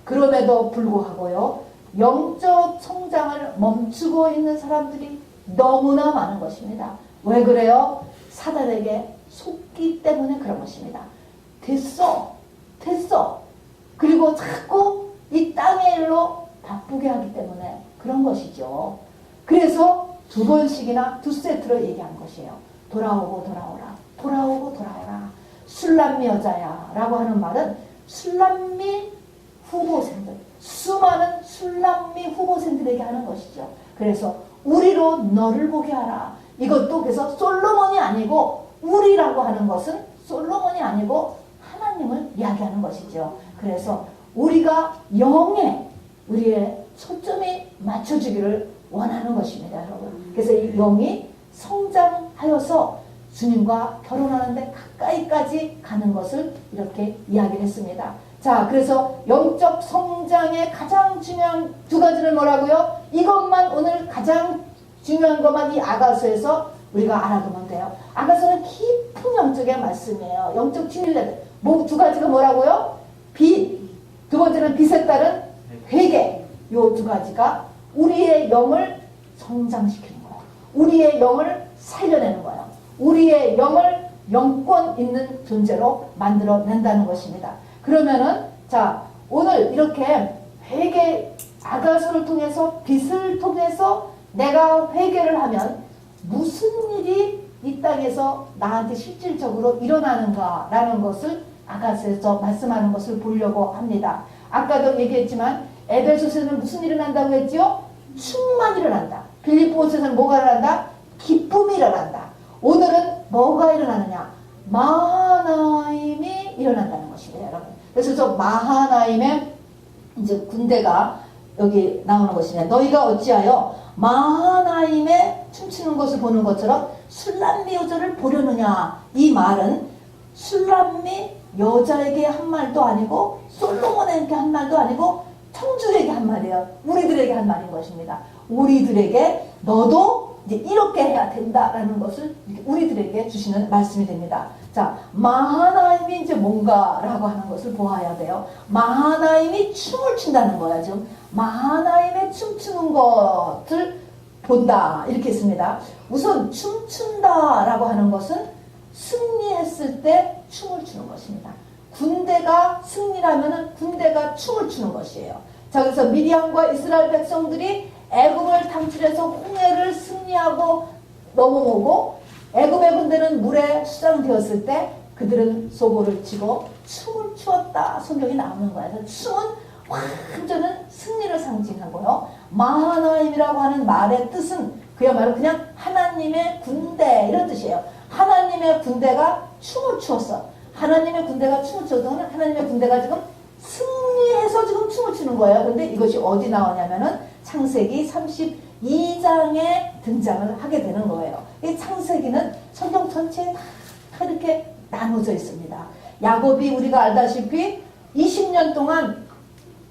그럼에도 불구하고요, 영적 성장을 멈추고 있는 사람들이 너무나 많은 것입니다. 왜 그래요? 사단에게 속기 때문에 그런 것입니다. 됐어. 그리고 자꾸 이 땅의 일로 바쁘게 하기 때문에 그런 것이죠. 그래서 두 번씩이나 두 세트로 얘기한 것이에요. 돌아오고 돌아오라. 술람미 여자야 라고 하는 말은 술람미 후보생들, 수많은 술람미 후보생들에게 하는 것이죠. 그래서 우리로 너를 보게 하라. 이것도 그래서 솔로몬이 아니고, 우리라고 하는 것은 솔로몬이 아니고 하나님을 이야기하는 것이죠. 그래서 우리가 영에 우리의 초점이 맞춰지기를 원하는 것입니다, 여러분. 그래서 이 영이 성장하여서 주님과 결혼하는데 가까이까지 가는 것을 이렇게 이야기를 했습니다. 자, 그래서 영적 성장의 가장 중요한 두 가지를 뭐라고요? 이것만 오늘 가장 중요한 것만 이 아가서에서 우리가 알아두면 돼요. 아가서는 깊은 영적의 말씀이에요. 영적 진리들. 두 가지가 뭐라고요? 빛. 두 번째는 빛에 따른 회개. 요 두 가지가 우리의 영을 성장시키는 거예요. 우리의 영을 살려내는 거예요. 우리의 영을 영권 있는 존재로 만들어낸다는 것입니다. 그러면은 자, 오늘 이렇게 회개 아가서를 통해서 빛을 통해서 내가 회개를 하면 무슨 일이 이 땅에서 나한테 실질적으로 일어나는가라는 것을 아가서에서 말씀하는 것을 보려고 합니다. 아까도 얘기했지만 에베소서는 무슨 일이 일어난다고 했지요? 충만이 일어난다. 빌립보서에서는 뭐가 일어난다? 기쁨이 일어난다. 오늘은 뭐가 일어나느냐? 마하나임이 일어난다는 것입니다, 여러분. 그래서 저 마하나임의 이제 군대가 여기 나오는 것이냐. 너희가 어찌하여 마하나임에 춤추는 것을 보는 것처럼 술람미 여자를 보려느냐. 이 말은 술람미 여자에게 한 말도 아니고 솔로몬에게 한 말도 아니고 청주에게 한 말이에요. 우리들에게 한 말인 것입니다. 우리들에게 너도 이제 이렇게 해야 된다라는 것을 우리들에게 주시는 말씀이 됩니다. 자, 마하나임이 이제 뭔가라고 하는 것을 보아야 돼요. 마하나임이 춤을 춘다는 거야. 지금 마하나임의 춤추는 것을 본다. 이렇게 했습니다. 우선 춤춘다라고 하는 것은 승리했을 때 춤을 추는 것입니다. 군대가 승리하면은 군대가 춤을 추는 것이에요. 자, 그래서 미디안과 이스라엘 백성들이 애굽을 탐출해서 홍해를 승리하고 넘어오고 애굽의 군대는 물에 수장되었을 때 그들은 소고를 치고 춤을 추었다. 성경이 나오는 거예요. 그래서 춤은 완전한 승리를 상징하고요. 마하나임이라고 하는 말의 뜻은 그야말로 그냥 하나님의 군대 이런 뜻이에요. 하나님의 군대가 춤을 추었어. 하나님의 군대가 춤을 추어도 하나님의 군대가 지금 승리해서 지금 춤을 추는 거예요. 그런데 이것이 어디 나오냐면은 창세기 32장에 등장을 하게 되는 거예요. 이 창세기는 성경 전체에 다 이렇게 나눠져 있습니다. 야곱이 우리가 알다시피 20년 동안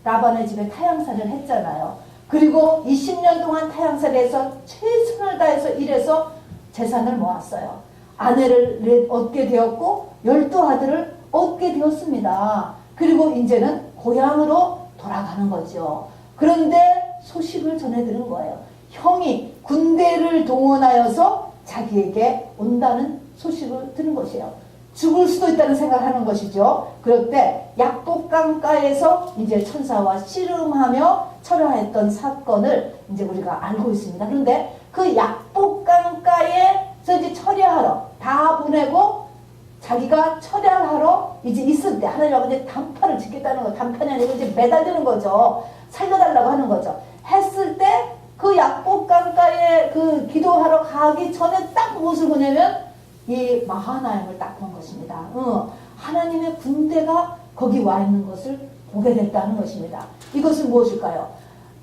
라반의 집에 타향살이를 했잖아요. 그리고 20년 동안 타향살이해서 최선을 다해서 일해서 재산을 모았어요. 아내를 얻게 되었고 12아들을 얻게 되었습니다. 그리고 이제는 고향으로 돌아가는 거죠. 그런데 소식을 전해드린 거예요. 형이 군대를 동원하여서 자기에게 온다는 소식을 들은 것이에요. 죽을 수도 있다는 생각을 하는 것이죠. 그럴 때 약복강가에서 이제 천사와 씨름하며 철회했던 사건을 이제 우리가 알고 있습니다. 그런데 그 약복강가에서 이제 처리하러 다 보내고 자기가 처리하러 이제 있을 때 하나님하고 이제 단판을 짓겠다는 거, 단판이 아니고 이제 매달리는 거죠. 살려달라고 하는 거죠. 했을 때 그 약복강가에 그 기도하러 가기 전에 딱 무엇을 보냐면 이 마하나임을 딱 본 것입니다. 하나님의 군대가 거기 와 있는 것을 보게 됐다는 것입니다. 이것은 무엇일까요?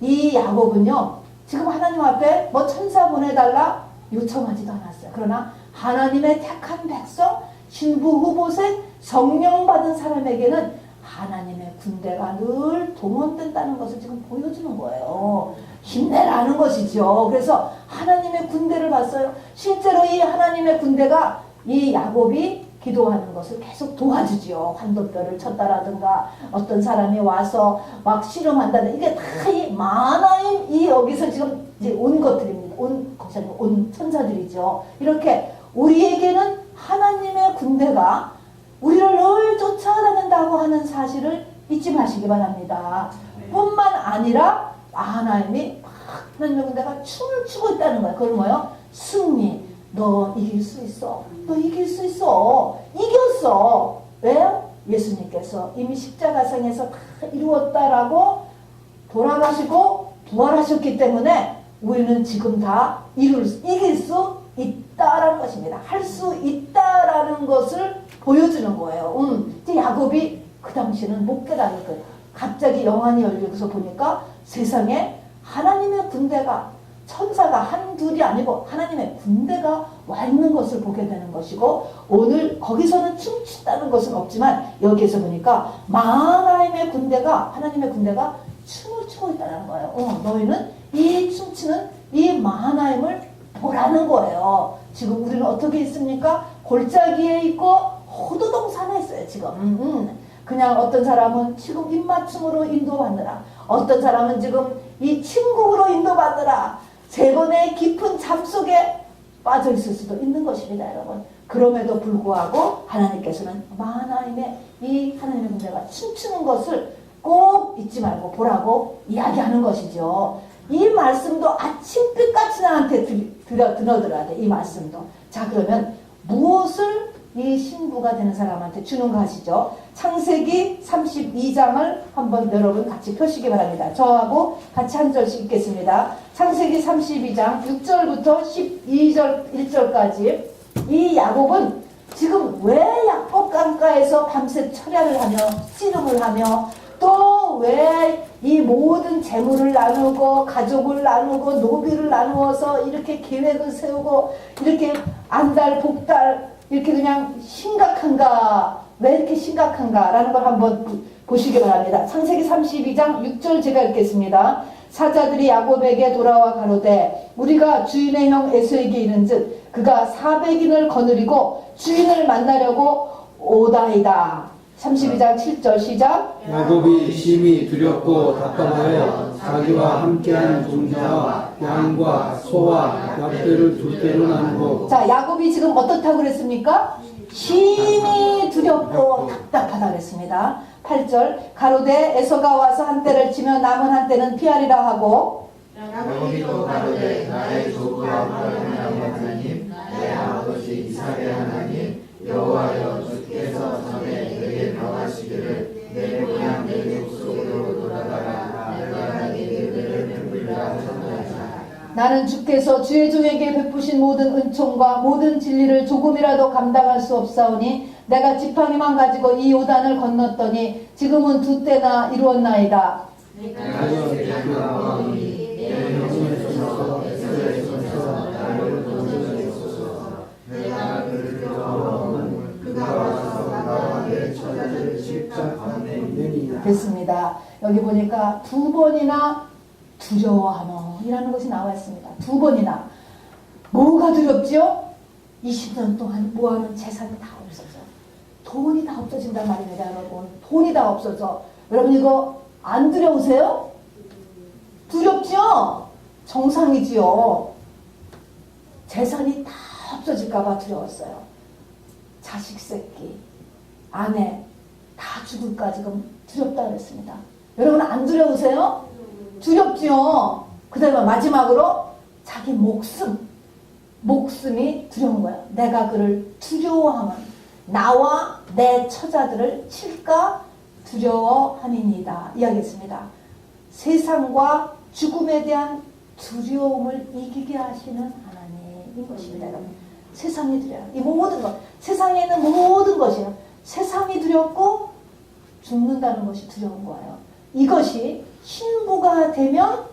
이 야곱은요, 지금 하나님 앞에 뭐 천사 보내달라 요청하지도 않았어요. 그러나 하나님의 택한 백성, 신부 후보색, 성령 받은 사람에게는 하나님의 군대가 늘 동원된다는 것을 지금 보여주는 거예요. 힘내라는 것이죠. 그래서 하나님의 군대를 봤어요. 실제로 이 하나님의 군대가 이 야곱이 기도하는 것을 계속 도와주죠. 환도뼈를 쳤다라든가 어떤 사람이 와서 막 씨름한다든가 이게 다 이 마하나임 이 여기서 지금 이제 온 것들입니다. 온 천사들이죠. 이렇게 우리에게는 하나님의 군대가 우리를 늘 쫓아다닌다고 하는 사실을 잊지 마시기 바랍니다. 뿐만 아니라 하나님이 하나님의 군대가 춤을 추고 있다는 거예요. 그건 뭐예요? 승리. 너 이길 수 있어. 너 이길 수 있어. 이겼어. 왜요? 예수님께서 이미 십자가상에서 다 이루었다라고 돌아가시고 부활하셨기 때문에 우리는 지금 다 이길 수 있다라는 것입니다. 할 수 있다라는 것을 보여주는 거예요. 이제 야곱이 그 당시에는 못 깨달을 거예요. 갑자기 영안이 열리고서 보니까 세상에 하나님의 군대가 천사가 한둘이 아니고 하나님의 군대가 와 있는 것을 보게 되는 것이고, 오늘 거기서는 춤춘다는 것은 없지만 여기에서 보니까 하나님의 군대가, 하나님의 군대가 춤을 추고 있다는 거예요. 너희는 이 춤추는 이 마하나임을 보라는 거예요. 지금 우리는 어떻게 있습니까? 골짜기에 있고 호도동산에 있어요 지금. 그냥 어떤 사람은 지금 입맞춤으로 인도받느라, 어떤 사람은 지금 이 침국으로 인도받느라 세 번의 깊은 잠 속에 빠져 있을 수도 있는 것입니다, 여러분. 그럼에도 불구하고 하나님께서는 하나님의 이 하나님의 군대가 춤추는 것을 꼭 잊지 말고 보라고 이야기하는 것이죠. 이 말씀도 아침빛같이 나한테 들어들어야 돼, 이 말씀도. 자, 그러면 무엇을 이 신부가 되는 사람한테 주는가 하시죠. 창세기 32장을 한번 여러분 같이 펴시기 바랍니다. 저하고 같이 한 절씩 읽겠습니다. 창세기 32장 6절부터 12절 1절까지. 이 야곱은 지금 왜 야곱 강가에서 밤새 철야를 하며 씨름을 하며 또 왜 이 모든 재물을 나누고 가족을 나누고 노비를 나누어서 이렇게 계획을 세우고 이렇게 안달 복달 이렇게 그냥 심각한가, 왜 이렇게 심각한가 라는 걸 한번 보시기 바랍니다. 창세기 32장 6절 제가 읽겠습니다. 사자들이 야곱에게 돌아와 가로되 우리가 주인의 형 에서에게 이른즉 그가 400인을 거느리고 주인을 만나려고 오다이다. 32장 7절 시작. 야곱이 심히 두렵고 답답하여 자기와 함께한 종자와 양과 소와 약대를 두 대로 나누고. 자, 야곱이 지금 어떻다고 그랬습니까? 심히 두렵고 답답하다 그랬습니다. 8절. 가로되 에서가 와서 한 대를 치며 남은 한 대는 피하리라 하고. 야곱이 또 가로되 나의 조부 아브라함의 하나님 내 아버지 이삭의 하나님 여호와여 주께서 전에 내게 명하시기를 내 고향 내 족속으로 돌아가라 내가 내게 베풀리라 하셨나이다. 나는 주께서 주의 종에게 베푸신 모든 은총과 모든 진리를 조금이라도 감당할 수 없사오니 내가 지팡이만 가지고 이 요단을 건넜더니 지금은 두 때나 이루었나이다. 내가 기억하오니 내 영혼의 손에서 에서의 손에서 나를 건져주소서. 내가 그를 두려워하면 그가 와서 나와 내 처자를 직접 건네리이다. 됐습니다. 여기 보니까 두 번이나 두려워하노이라는 것이 나와 있습니다. 두 번이나. 뭐가 두렵죠? 20년 동안 모아놓은 재산이 다 없어져. 돈이 다 없어진단 말입니다, 여러분. 돈이 다 없어져. 여러분 이거 안 두려우세요? 두렵죠? 정상이지요. 재산이 다 없어질까봐 두려웠어요. 자식 새끼, 아내 다 죽을까 지금 두렵다 그랬습니다. 여러분 안 두려우세요? 두렵지요. 그 다음에 마지막으로 자기 목숨이 두려운 거예요. 내가 그를 두려워하면 나와 내 처자들을 칠까 두려워함이니이다 이야기했습니다. 세상과 죽음에 대한 두려움을 이기게 하시는 하나님인 것입니다. 여러분. 세상이 두려워요. 이 모든 것, 세상에 있는 모든 것이요. 세상이 두렵고 죽는다는 것이 두려운 거예요. 이것이 신부가 되면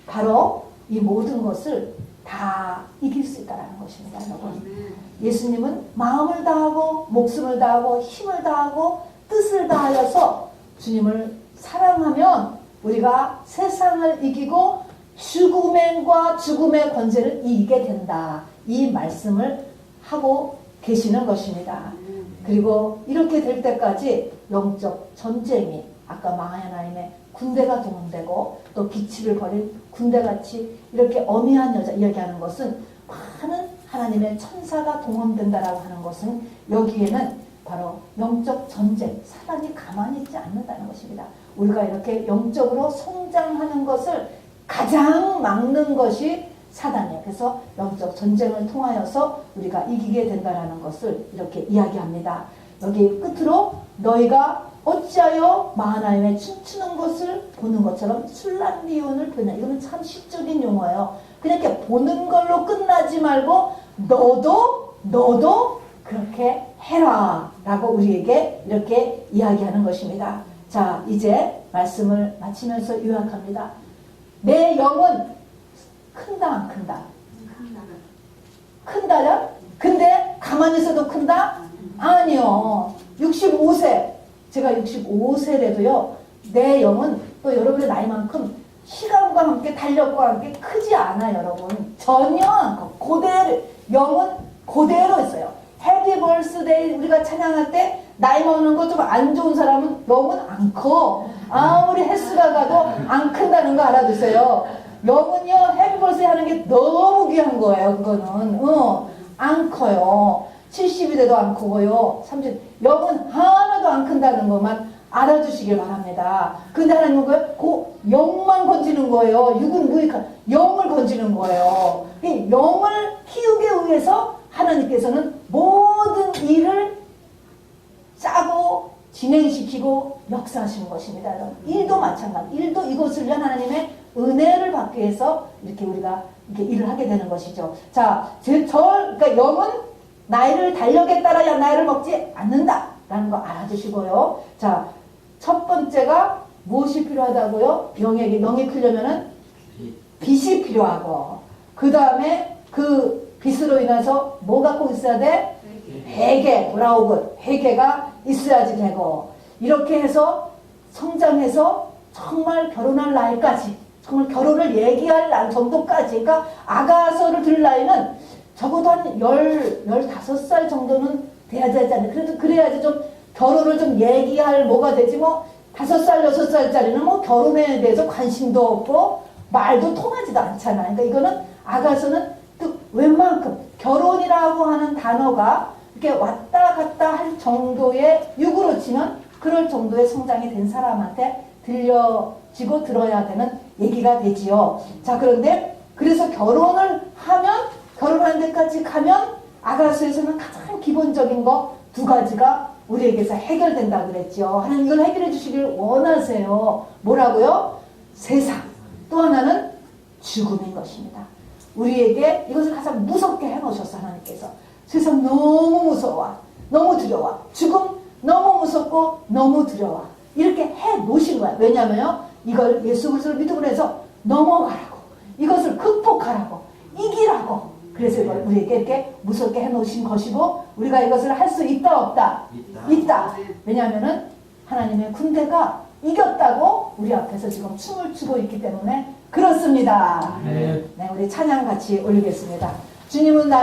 바로 이 모든 것을 다 이길 수 있다는 것입니다, 여러분. 예수님은 마음을 다하고 목숨을 다하고 힘을 다하고 뜻을 다하여서 주님을 사랑하면 우리가 세상을 이기고 죽음과 죽음의 권세를 이기게 된다. 이 말씀을 하고 계시는 것입니다. 그리고 이렇게 될 때까지 영적 전쟁이 아까 하나님의 군대가 동원되고 또 기치를 벌인 군대같이 이렇게 어미한 여자 이야기하는 것은 많은 하나님의 천사가 동원된다라고 하는 것은 여기에는 바로 영적 전쟁, 사단이 가만히 있지 않는다는 것입니다. 우리가 이렇게 영적으로 성장하는 것을 가장 막는 것이 사단이에요. 그래서 영적 전쟁을 통하여서 우리가 이기게 된다는 것을 이렇게 이야기합니다. 여기 끝으로 너희가 어찌하여 하나님의 춤추는 것을 보는 것처럼 술란리온을 보냐. 이거는 참 시적인 용어예요. 그냥 이렇게 보는 걸로 끝나지 말고 너도 그렇게 해라 라고 우리에게 이렇게 이야기하는 것입니다. 자, 이제 말씀을 마치면서 요약합니다. 내 영은 큰다 안 큰다? 큰다야? 근데 가만히 있어도 큰다? 아니요. 65세. 제가 65세래도요. 내 영은 또 여러분의 나이만큼 시간과 함께 달력과 함께 크지 않아 여러분. 전혀 않고 그대로 영은 그대로 있어요. 해피 벌스데이 우리가 찬양할 때 나이 먹는 거 좀 안 좋은 사람은 영은 안 커. 아무리 헬스가 가도 안 큰다는 거 알아두세요. 영은요 해피 벌스데이 하는 게 너무 귀한 거예요. 그거는 안 커요. 70이 돼도 안 크고요. 30 영은 하나도 안 큰다는 것만 알아두시길 바랍니다. 근데 하나님은 그 영만 건지는 거예요. 육은 무익한 영을 건지는 거예요. 이 영을 키우기 위해서 하나님께서는 모든 일을 짜고 진행시키고 역사하시는 것입니다. 일도 마찬가지. 일도 이것을 위한 하나님의 은혜를 받기 위해서 이렇게 우리가 이렇게 일을 하게 되는 것이죠. 자, 그러니까 영은 나이를 달력에 따라 나이를 먹지 않는다라는 거 알아두시고요. 자, 첫 번째가 무엇이 필요하다고요? 영이 크려면은 빛이 필요하고, 그 다음에 그 빛으로 인해서 뭐가 꼭 있어야 돼? 회개, 브라우글, 회개가 있어야지 되고, 이렇게 해서 성장해서 정말 결혼할 나이까지, 정말 결혼을 얘기할 날 정도까지, 그러니까 아가서를 들을 나이는 적어도 한 15살 정도는 돼야 되지 않나. 그래도 그래야지 좀 결혼을 좀 얘기할 뭐가 되지. 뭐 5살, 6살짜리는 뭐 결혼에 대해서 관심도 없고 말도 통하지도 않잖아. 그러니까 이거는 아가서는 또 웬만큼 결혼이라고 하는 단어가 이렇게 왔다 갔다 할 정도의 육으로 치면 그럴 정도의 성장이 된 사람한테 들려지고 들어야 되는 얘기가 되지요. 자, 그런데 그래서 결혼을 하면, 결혼하는 데까지 가면 아가서에서는 가장 기본적인 거 2가지가 우리에게서 해결된다 그랬죠. 하나님 이걸 해결해 주시길 원하세요. 뭐라고요? 세상. 또 하나는 죽음인 것입니다. 우리에게 이것을 가장 무섭게 해놓으셨어. 하나님께서. 세상 너무 무서워. 너무 두려워. 죽음 너무 무섭고 너무 두려워. 이렇게 해놓으신 거야. 왜냐면요, 이걸 예수 그리스도를 믿음으로 해서 넘어가라고, 이것을 극복하라고, 이기라고. 그래서 이걸 우리에게 이렇게 무섭게 해놓으신 것이고, 우리가 이것을 할 수 있다 없다? 있다. 왜냐하면은 하나님의 군대가 이겼다고 우리 앞에서 지금 춤을 추고 있기 때문에 그렇습니다. 네, 우리 찬양 같이 올리겠습니다. 주님은 나의